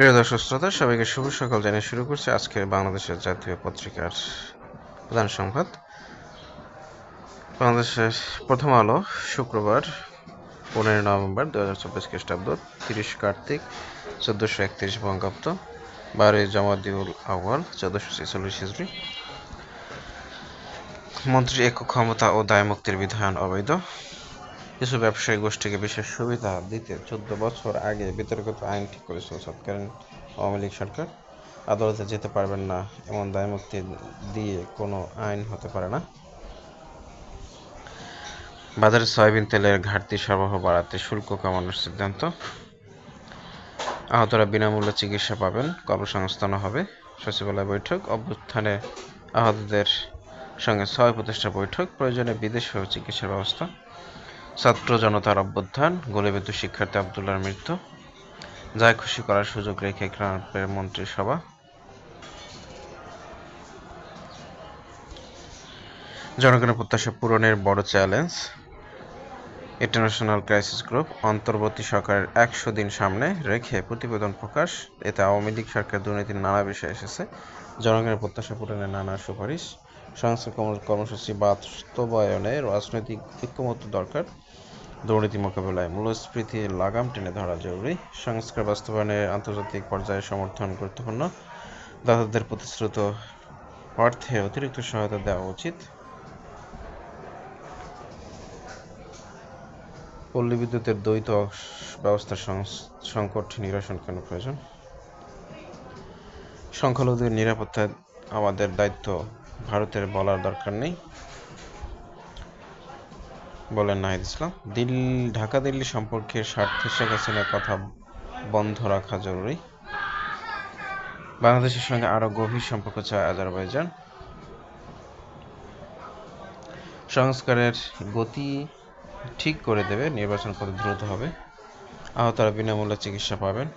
প্রিয় দর্শক শ্রোতা, সবাইকে শুভ সকাল জানিয়ে শুরু করছি আজকের বাংলাদেশের জাতীয় পত্রিকার প্রধান সংবাদ। বাংলাদেশের প্রথম আলো, শুক্রবার 15 নভেম্বর 2024 খ্রিস্টাব্দ, 30 কার্তিক 1431 বঙ্গাব্দ, 12 জামাদিউল আউয়াল 1446 হিজরি। মন্ত্রীর একক ক্ষমতা ও দায়মুক্তির বিধান অবৈধ। কিছু ব্যবসায়ী গোষ্ঠীকে বিশেষ সুবিধা দিতে 14 বছর আগে বিতর্কিত আইন ঠিক করেছিল তৎকালীন আওয়ামী লীগ সরকার। আদালতে যেতে পারবেন না এমন দায়মুক্তি দিয়ে কোনো আইন হতে পারে না। বাজারে সয়াবিন তেলের ঘাটতি সরবরাহ বাড়াতে শুল্ক কমানোর সিদ্ধান্ত। আহতরা বিনামূল্যে চিকিৎসা পাবেন, কর্মসংস্থানও হবে। সচিবালয় বৈঠক, অভ্যুত্থানে আহতদের সঙ্গে 6 উপদেষ্টা বৈঠক, প্রয়োজনে বিদেশেও চিকিৎসার ব্যবস্থা। ছাত্র জনতার অভ্যুত্থান, গুলিবিদ্ধ শিক্ষার্থী আবদুল্লাহর মৃত্যু। যা খুশি করার সুযোগ রেখে ক্যাম্পের মন্ত্রিসভা। জনগণের প্রত্যাশা পূরণের বড় চ্যালেঞ্জ। ইন্টারন্যাশনাল ক্রাইসিস গ্রুপ অন্তর্বর্তী সরকারের 100 দিন সামনে রেখে প্রতিবেদন প্রকাশ। এতে আওয়ামী লীগ সরকার দুর্নীতির নানা বিষয় এসেছে, জনগণের প্রত্যাশা পূরণের নানা সুপারিশ। সংস্কার কর্মসূচি বাস্তবায়নে রাজনৈতিক ঐক্যমত্য দরকার। দুর্নীতি মোকাবেলায় মূল্যস্ফীতির লাগাম টেনে ধরা জরুরি। সংস্কার বাস্তবায়নে আন্তর্জাতিক পর্যায়ে সমর্থন গুরুত্বপূর্ণ। দাতাদের প্রতিশ্রুত অর্থে অতিরিক্ত সহায়তা দেওয়া উচিত। পল্লী বিদ্যুতের দ্বৈত ব্যবস্থার সংকট নিরসন কেন প্রয়োজন? সংখ্যালঘুদের নিরাপত্তায় আমাদের দায়িত্ব ভারতের বলার দরকার নেই, বলেন নাহিদ ইসলাম। ঢাকা দিল্লি সম্পর্কের স্বার্থে শেখ হাসিনার কথা বন্ধ রাখা জরুরি। বাংলাদেশের সঙ্গে আরও গভীর সম্পর্ক চায় আজারবাইজান। সংস্কারের গতি ঠিক করে দেবে, নির্বাচন কত দ্রুত হবে। আহতরা বিনামূল্যে চিকিৎসা পাবেন।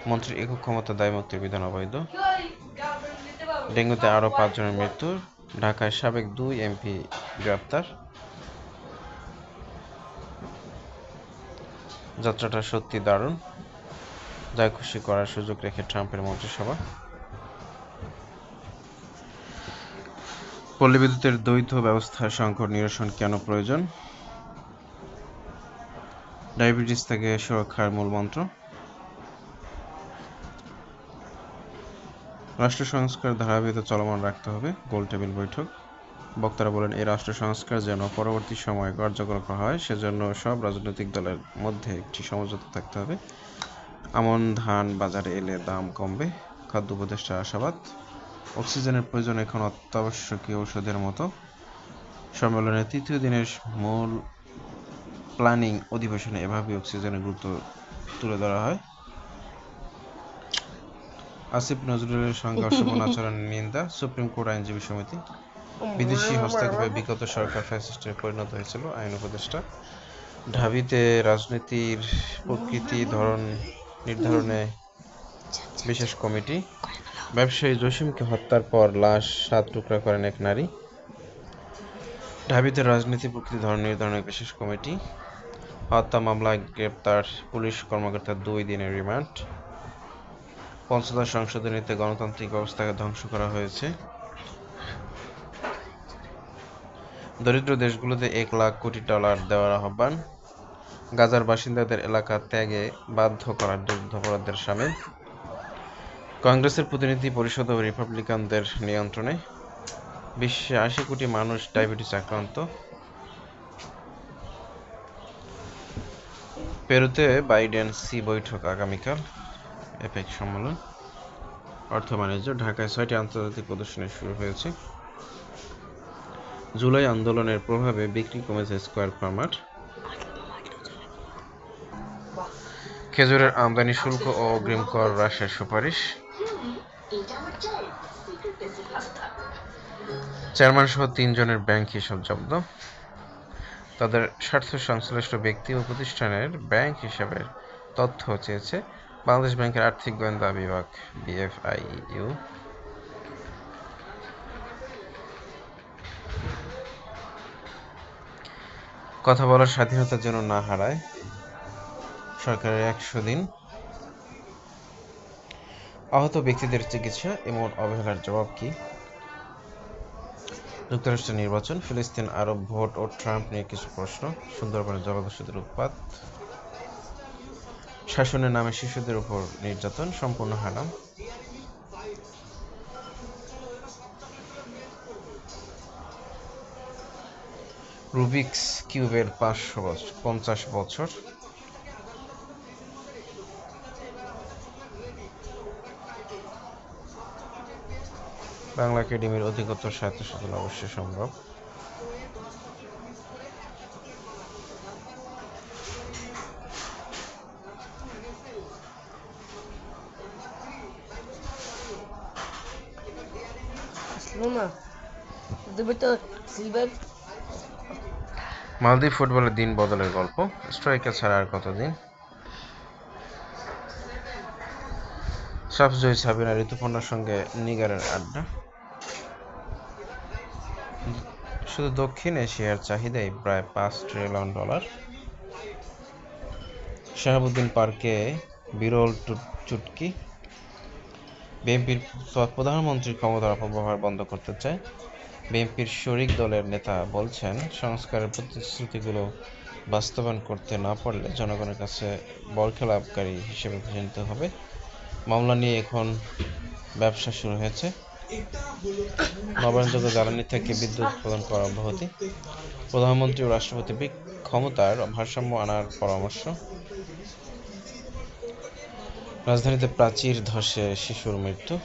মন্ত্রীর একক ক্ষমতা দায়মুক্তির বিধান অবৈধ। ডেঙ্গুতে আরও 5 জনের মৃত্যু। ঢাকায় সাবেক 2 এমপি গ্রেপ্তার। যাত্রাটা সত্যি দারুণ, যা খুশি করার সুযোগ রেখে ট্রাম্পের মন্ত্রিসভা। পল্লী বিদ্যুতের দ্বৈত ব্যবস্থার সংকট নিরসন কেন প্রয়োজন? ডায়াবেটিস থেকে সুরক্ষার মূলমন্ত্র। রাষ্ট্র সংস্কার ধারাবাহিকতা চলমান রাখতে হবে, গোলটেবিল বৈঠক। বক্তারা বলেন, এই রাষ্ট্র সংস্কার যেন পরবর্তী সময়ে কার্যকর হয় সেজন্য সব রাজনৈতিক দলের মধ্যে একটি সমঝোতা থাকতে হবে। আমন ধান বাজারে এলে দাম কমবে, খাদ্য উপদেষ্টার আশাবাদ। অক্সিজেনের প্রয়োজন এখন অত্যাবশ্যকীয় ঔষধের মতো। সম্মেলনের 3য় দিনের মূল প্ল্যানিং অধিবেশনে এভাবেই অক্সিজেনের গুরুত্ব তুলে ধরা হয়। আসিফ নজরুলের সঙ্গে অশোভন আচরণের নিন্দা, সুপ্রিম কোর্ট আইনজীবী সমিতি। বিদেশি হস্তক্ষেপে বিগত সরকার ফ্যাসিস্টে পরিণত হয়েছিল, আইন উপদেষ্টা। ঢাবিতে রাজনীতির প্রকৃতি নির্ধারণে বিশেষ কমিটি। ব্যবসায়ী জসিমকে হত্যার পর লাশ 7 টুকরা করেন এক নারী। ঢাবিতে রাজনীতির প্রকৃতি নির্ধারণে বিশেষ কমিটি। হত্যা মামলায় গ্রেপ্তার পুলিশ কর্মকর্তার 2 দিনের রিমান্ড। পঞ্চদশ সংশোধনীতে গণতান্ত্রিক ব্যবস্থাকে ধ্বংস করা হয়েছে। দরিদ্র দেশগুলোতে $1 কোটি দেওয়ার আহ্বান। গাজার বাসিন্দাদের এলাকা ত্যাগে বাধ্য করার যুদ্ধাপরাধের শামিল। কংগ্রেসের প্রতিনিধি পরিষদ ও রিপাবলিকানদের নিয়ন্ত্রণে। বিশ্বে 80 কোটি মানুষ ডায়াবেটিস আক্রান্ত। পেরুতে বাইডেন সি বৈঠক আগামীকাল, এপেক সম্মেলন। অর্থ বাণিজ্য, ঢাকায় 6টি আন্তর্জাতিক প্রদর্শনী শুরু হয়েছে। জুলাই আন্দোলনের প্রভাবে বিক্রি কমেছে স্কয়ার ফার্মার। খেজুরের আমদানি শুল্ক ও অগ্রিম কর হ্রাসের সুপারিশ। চেয়ারম্যান সহ 3 জনের ব্যাংক হিসাব জব্দ। তাদের স্বার্থ সংশ্লিষ্ট ব্যক্তি ও প্রতিষ্ঠানের ব্যাংক হিসাবের তথ্য চেয়েছে বাংলাদেশ ব্যাংকের আর্থিক গোয়েন্দা বিভাগ, BFIU। কথা বলার স্বাধীনতা যেন না হারায়, সরকারের 100 দিন। আহত ব্যক্তিদের চিকিৎসা এমন অবহেলার জবাব কি? যুক্তরাষ্ট্রের নির্বাচন, ফিলিস্তিন, আরব ভোট ও ট্রাম্প নিয়ে কিছু প্রশ্ন, সুন্দরবনে জলদস্যুদের উৎপাত, শাসনের নামে শিশুদের উপর নির্যাতন সম্পূর্ণ হারাম। রুবিকস কিউবের 50 বছর। বাংলা একাডেমির অধিকতর স্বায়ত্তশাসন অবশ্যই সম্ভব। মালদ্বীপ ফুটবলের দিন বদলের গল্প, স্ট্রাইকার ছাড়া আর কতদিন? সাফজয়ী সাবিনা ঋতুপর্ণার সঙ্গে নিগারের আড্ডা। শুধু দক্ষিণ এশিয়ার চাহিদাই প্রায় $5 ট্রিলিয়ন। শাহাবুদ্দিন পার্কে বিরল চুটকি। বিএনপির প্রধানমন্ত্রীর ক্ষমতার অপব্যবহার বন্ধ করতে চায়। বিএনপির শরিক দলের নেতা বলছেন, সংস্কারের প্রতিশ্রুতিগুলো বাস্তবায়ন করতে না পারলে জনগণের কাছে বরখেলাপকারী হিসেবে চিহ্নিত হবে। মামলা নিয়ে এখন ব্যবসা শুরু হয়েছে। নবায়নযোগ্য জ্বালানি থেকে বিদ্যুৎ উৎপাদন করা অব্যাহতি। প্রধানমন্ত্রী ও রাষ্ট্রপতি ক্ষমতার ভারসাম্য আনার পরামর্শ। রাজধানীতে প্রাচীর ধসে শিশুর মৃত্যু।